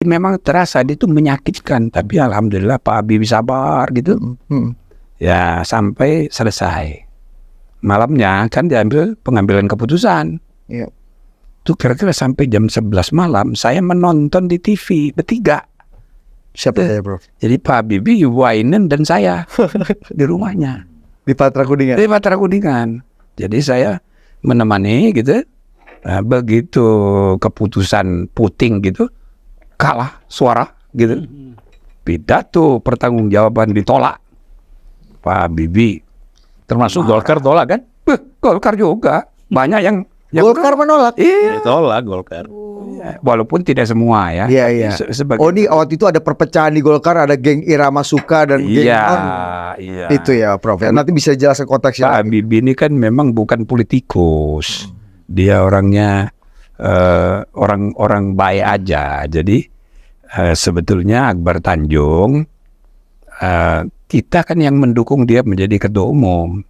memang terasa dia itu menyakitkan, tapi alhamdulillah Pak Habibie sabar gitu. Ya sampai selesai. Malamnya kan diambil pengambilan keputusan. Iya. Itu kira-kira sampai jam 11 malam saya menonton di TV bertiga. Siapa saya, Prof? Jadi Pak Habibie, Ibu Ainun dan saya di rumahnya. Di Patra Kuningan. Di Patra Kuningan. Jadi saya menemani gitu. Nah, begitu keputusan puting gitu, kalah suara gitu. Pidato pertanggungjawaban ditolak. Pak Habibie Termasuk Golkar tolak kan? Golkar juga. Banyak yang Golkar menolak. Iya. Tolak Golkar. Walaupun tidak semua ya. Iya, iya. Oh, ini waktu itu ada perpecahan di Golkar, ada geng Irama Suka dan geng Iya, Non. iya. Itu ya, Prof. Ya. Nanti bisa jelaskan konteksnya. Pak Habibie ini kan memang bukan politikus. Dia orangnya orang baik aja. Jadi sebetulnya Akbar Tanjung kita kan yang mendukung dia menjadi ketua umum.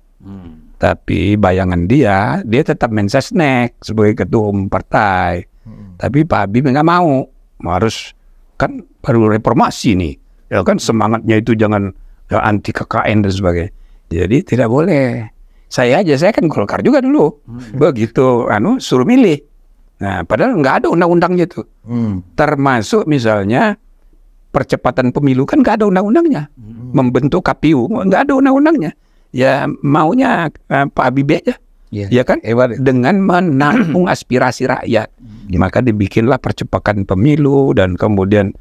Tapi bayangan dia tetap mensesnek sebagai ketua umum partai. Tapi Pak Habibie nggak mau. Harus kan baru reformasi nih. Ya kan semangatnya itu jangan anti KKN dan sebagainya. Jadi tidak boleh. Saya kan Golkar juga dulu. Begitu suruh milih. Nah, padahal nggak ada undang-undangnya tuh. Termasuk misalnya percepatan pemilu kan nggak ada undang-undangnya. Membentuk KPU nggak ada undang-undangnya. Ya maunya Pak Habibie aja. Ya kan? Dengan menampung aspirasi rakyat. Maka dibikinlah percepatan pemilu dan kemudian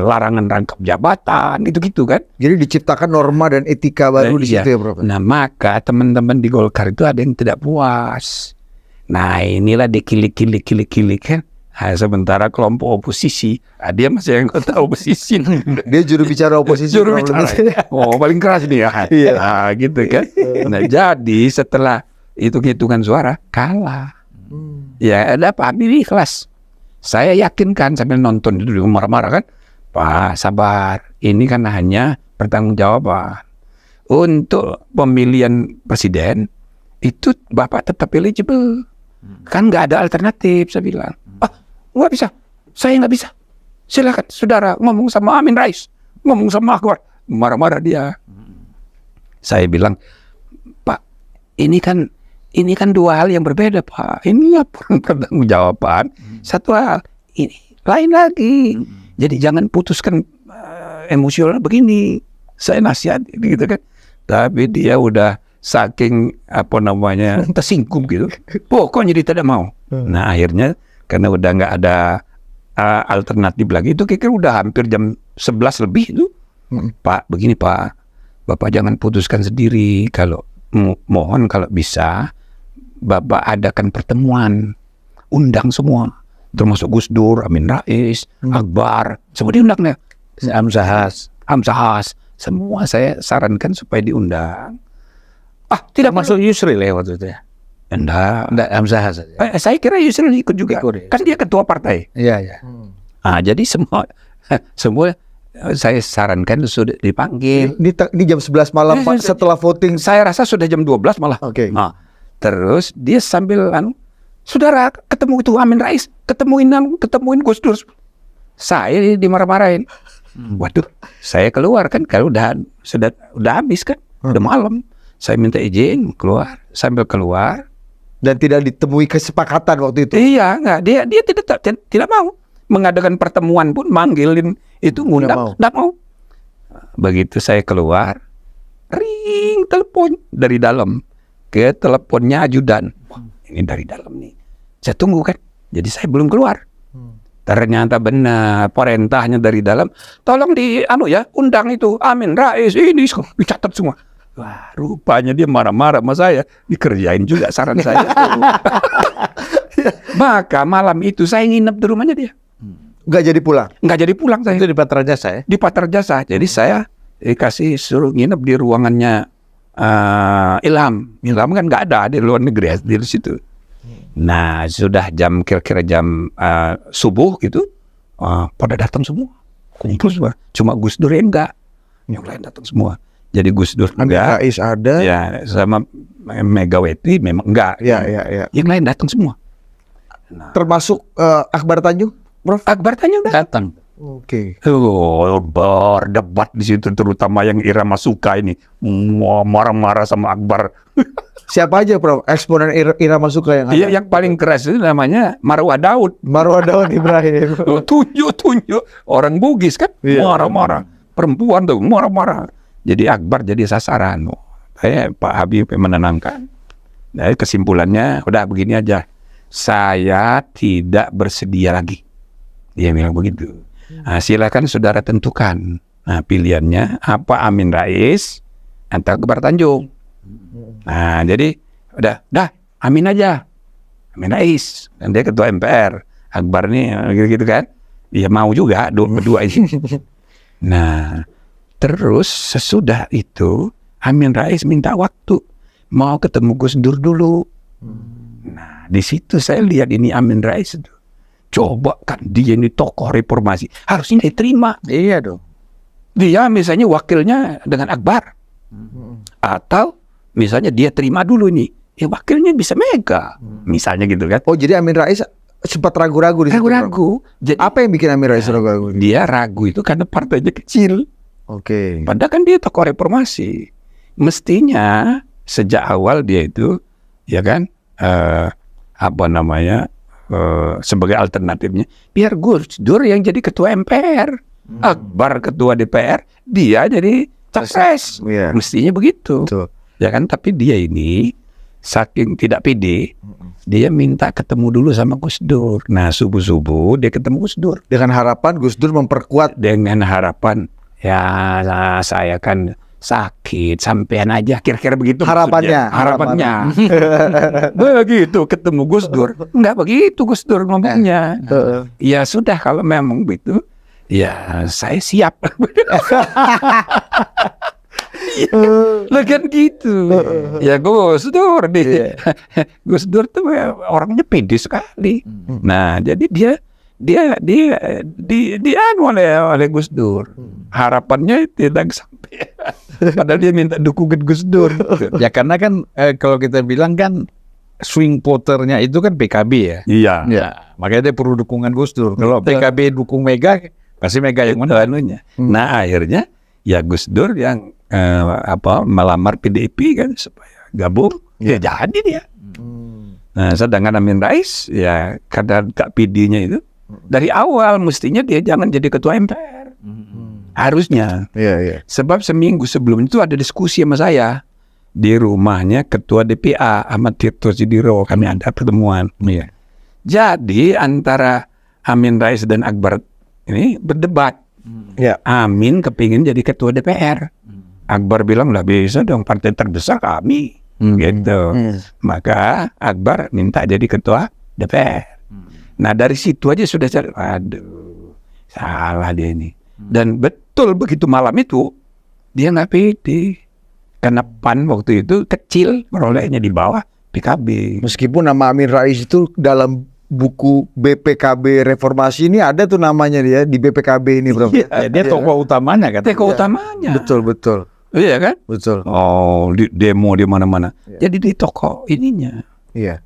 larangan rangkap jabatan gitu kan. Jadi diciptakan norma dan etika baru di situ ya, Prof. Nah, maka teman-teman di Golkar itu ada yang tidak puas. Nah, inilah dikilik kan. Sementara kelompok oposisi, dia masih yang kota oposisi. Dia juru bicara oposisi. Juru bicara. Oh, paling keras nih ya. Iya. Nah, gitu kan. Nah, jadi setelah hitung-hitungan suara kalah. Ya, ada Pak Habibie kelas. Saya yakinkan sambil nonton itu marah-marah kan. Pak, sabar. Ini kan hanya pertanggungjawaban. Untuk pemilihan presiden itu Bapak tetap eligible. Kan nggak ada alternatif, saya bilang. Nggak bisa, saya nggak bisa. Silakan saudara ngomong sama Amin Rais, ngomong sama Akbar. Marah-marah dia. Saya bilang, Pak, ini kan dua hal yang berbeda, Pak. Ini laporan pertanggungjawaban. Satu hal, ini lain lagi. Jadi jangan putuskan emosional begini. Saya nasihat gitu kan. Tapi dia udah saking tersinggung gitu. Pokoknya dia tidak mau. Nah akhirnya karena udah nggak ada alternatif lagi, itu kira-kira udah hampir jam 11 lebih itu. Pak, begini Pak, Bapak jangan putuskan sendiri. Kalau mohon kalau bisa Bapak adakan pertemuan, undang semua, termasuk Gus Dur, Amin Rais, Akbar, semua diundang ya. Amsahas, semua saya sarankan supaya diundang. Tidak masuk Yusril ya waktu itu ya. Enggak Amsahas saja. Saya kira Yusril ikut juga. Kan dia ketua partai. Iya. Jadi semua saya sarankan sudah dipanggil. Ini jam 11 malam Pak, setelah voting. Saya rasa sudah jam 12 malah. Oke. Nah, terus dia sambil saudara ketemu itu Amin Rais, ketemuin Gus Dur. Saya dimarah-marahin. Waduh, saya keluar kan kalau udah habis kan, udah malam. Saya minta izin keluar, sambil keluar. Dan tidak ditemui kesepakatan waktu itu. Iya, enggak. Dia tidak mau mengadakan pertemuan pun, manggilin itu ngundang, enggak mau. Begitu saya keluar, ring telepon dari dalam ke teleponnya ajudan. Wah, ini dari dalam nih. Saya tunggu kan. Jadi saya belum keluar. Ternyata benar perintahnya dari dalam. Tolong undang itu Amin Rais, ini dicatat semua. Wah, rupanya dia marah-marah sama saya. Dikerjain juga saran saya. Maka malam itu saya nginep di rumahnya dia. Nggak jadi pulang? Nggak jadi pulang saya. Itu di Patra Jasa ya? Di Patra Jasa. Jadi saya dikasih suruh nginep di ruangannya Ilham. Ilham kan nggak ada di luar negeri, di situ. Nah, sudah kira-kira jam subuh gitu. Pada datang semua. Kumpul semua. Cuma Gus Dur enggak. Yang lain datang semua. Jadi Gus Dur enggak, Rais ada, ya sama Megawati memang enggak, ya. Yang lain datang semua. Termasuk Akbar Tanjung? Prof? Akbar tanya udah. Datang. Oke. Berdebat di situ, terutama yang irama suka ini. Marah-marah sama Akbar. Siapa aja Prof? Eksponen irama suka yang ada? Iya, yang paling keras itu namanya Marwah Daud. Marwah Daud Ibrahim. Tunjuk orang Bugis kan, Iya. marah-marah. Perempuan tuh marah-marah. Jadi Akbar jadi sasaran. Saya Pak Habib menenangkan. Nah, kesimpulannya udah begini aja. Saya tidak bersedia lagi. Dia bilang begitu. Nah, silakan saudara tentukan. Nah, pilihannya apa, Amin Rais atau Akbar Tanjung. Nah, jadi udah Amin aja. Amin Rais. Dan dia ketua MPR. Akbar nih gitu-gitu kan. Dia mau juga berdua ini. Nah, terus sesudah itu Amin Rais minta waktu. Mau ketemu Gus Dur dulu. Nah, di situ saya lihat ini Amin Rais itu. Coba kan dia ini tokoh reformasi. Harusnya diterima. Iya dong. Dia misalnya wakilnya dengan Akbar. Atau misalnya dia terima dulu nih. Ya wakilnya bisa Mega. Misalnya gitu kan. Oh, jadi Amin Rais sempat ragu-ragu di situ, Prof? Ragu-ragu. Jadi Apa yang bikin Amin Rais ragu-ragu? dia ragu itu karena partainya kecil. Oke. Padahal kan dia tokoh reformasi. Mestinya sejak awal dia itu, ya kan, sebagai alternatifnya, biar Gus Dur yang jadi ketua MPR, Akbar ketua DPR, dia jadi capres. Iya. Mestinya begitu, Betul. ya kan? Tapi dia ini saking tidak pede, dia minta ketemu dulu sama Gus Dur. Nah, subuh-subuh dia ketemu Gus Dur Dengan harapan Gus Dur memperkuat. dengan harapan, ya saya kan sakit, sampean aja, kira-kira begitu Harapannya, maksudnya. Begitu ketemu Gus Dur, enggak begitu Gus Dur ngomongnya. Ya sudah, kalau memang begitu, ya saya siap. Lah kan gitu. Ya Gus Dur nih. Gus Dur tuh orangnya pede sekali. Nah, jadi dia oleh Gus Dur. Harapannya tidak sampai. Padahal dia minta dukungan Gus Dur. Ya karena kan kalau kita bilang kan swing voternya itu kan PKB ya. Iya. Ya, makanya dia perlu dukungan Gus Dur. Kalau PKB dukung Mega, pasti Mega yang menang. Anunya. Nah, akhirnya ya Gus Dur yang melamar PDIP kan supaya gabung. Ya jadi dia. Nah, sedangkan Amin Rais ya karena gak PD-nya itu dari awal mestinya dia jangan jadi ketua MPR. Harusnya. Iya, iya. Sebab seminggu sebelum itu ada diskusi sama saya di rumahnya ketua DPA Ahmad Tirto Sidiro, kami ada pertemuan. Iya. Jadi antara Amin Rais dan Akbar ini berdebat. Ya. Amin kepingin jadi ketua DPR. Akbar bilang lah bisa dong, partai terbesar kami. Gitu. Maka Akbar minta jadi ketua DPR. Nah dari situ aja sudah cari, aduh salah dia ini. Dan betul begitu malam itu dia nggak pede. Karena PAN waktu itu kecil, perolehnya di bawah PKB. Meskipun nama Amin Rais itu dalam buku BPKB Reformasi ini ada tuh namanya dia di BPKB ini, Bro. Iya, Dia tokoh utamanya kan. tokoh utamanya. Betul, betul. Iya kan? Betul. Oh, di demo di mana-mana. Jadi di tokoh ininya. Iya.